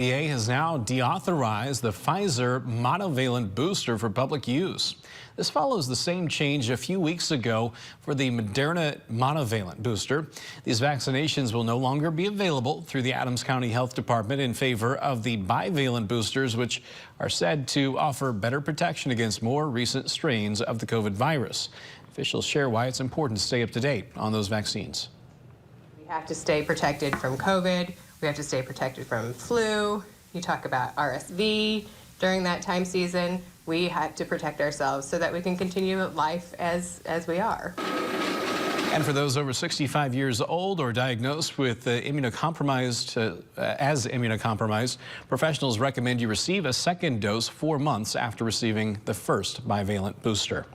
FDA has now deauthorized the Pfizer monovalent booster for public use. This follows the same change a few weeks ago for the Moderna monovalent booster. These vaccinations will no longer be available through the Adams County Health Department in favor of the bivalent boosters, which are said to offer better protection against more recent strains of the COVID virus. Officials share why it's important to stay up to date on those vaccines. We have to stay protected from COVID. We have to stay protected from flu. You talk about RSV during that time season. We have to protect ourselves so that we can continue life as we are. And for those over 65 years old or diagnosed with immunocompromised, professionals recommend you receive a second dose 4 months after receiving the first bivalent booster.